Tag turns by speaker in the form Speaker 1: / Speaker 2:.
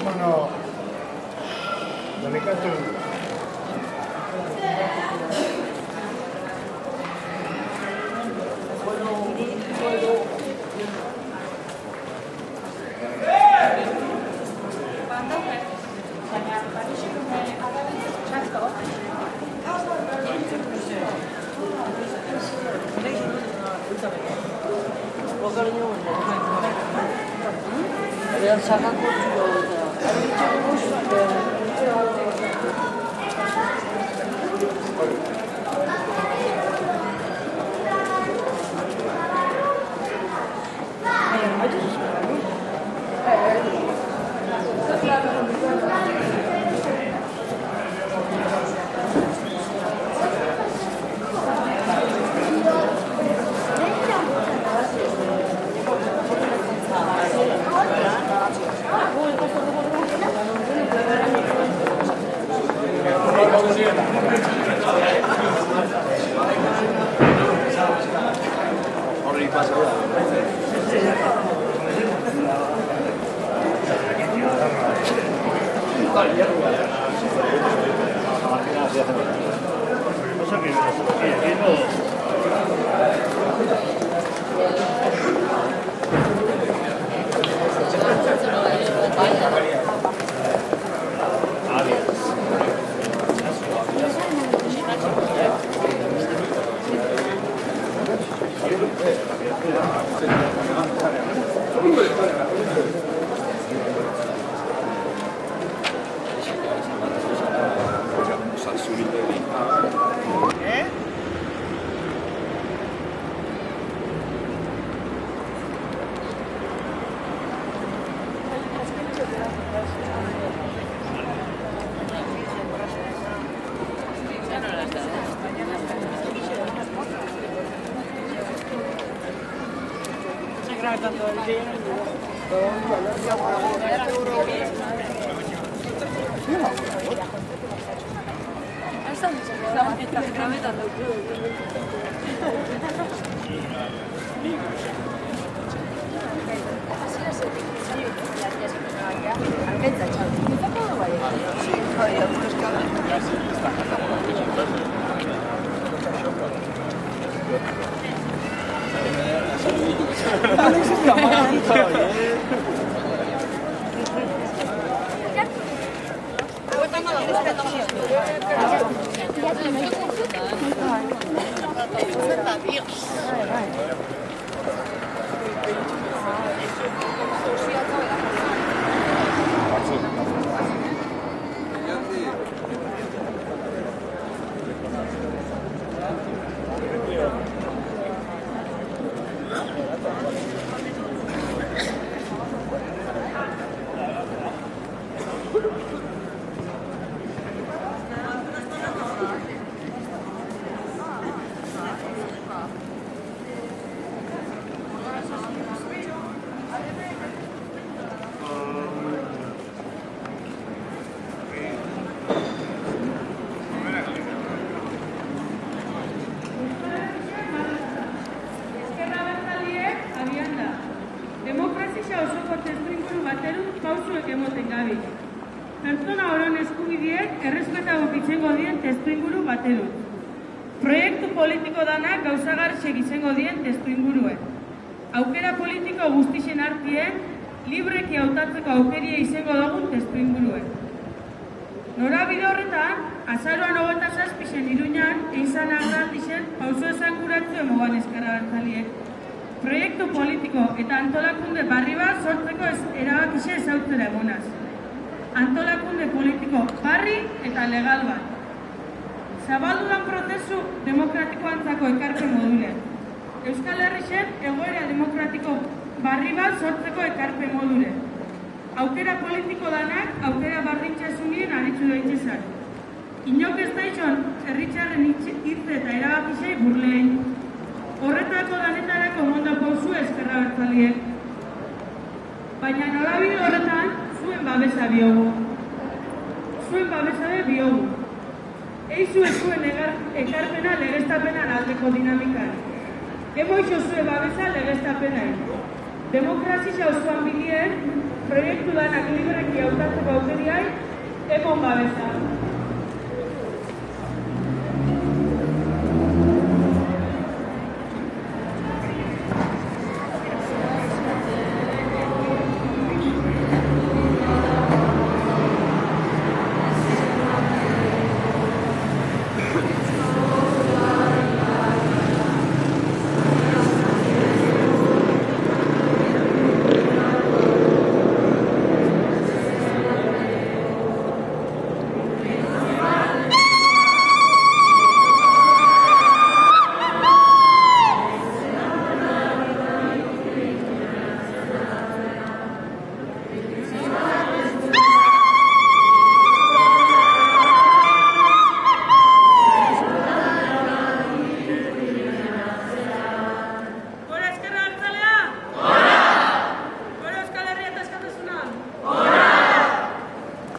Speaker 1: Vámonos. Delicado.
Speaker 2: Proiektu politiko danak gauzagarriak izango dien testuinguruen. Aukera politiko guztien artien, libreki hautatzeko aukeria izango dugun testuinguruen. Norabide horretan, azaroan 27 Iruñan, izan aurratizen pauso esankuratzu emogan Ezker Abertzaleek. Proiektu politiko eta antolakunde barri bat sortzeko erabakixe ezautzera emonaz. Antolakunde politiko barri eta legal bat. Zabaldu dan prozesu demokratikoantzako ekarpen modulean. Euskal Herrixen egoera demokratiko barri bat sortzeko ekarpen modulean. Aukera politiko danak, aukera bardintxasunien aritzu daitezak. Inok ez daitxon herritxarren hitz eta erabakizei burlein. Horretako danetarako mondo pauzu Ezker Abertzaleek. Baina norabide horretan zuen babesa biogu. Zuen babesa biogu. Eizu zuen ekarpena legeztapenan aldeko dinamikan. Emoixo zuen babesa legeztapenai. Demokrazia osoan bilien, proiektu danak libreki hautatzeko aukeriai, emon babesa.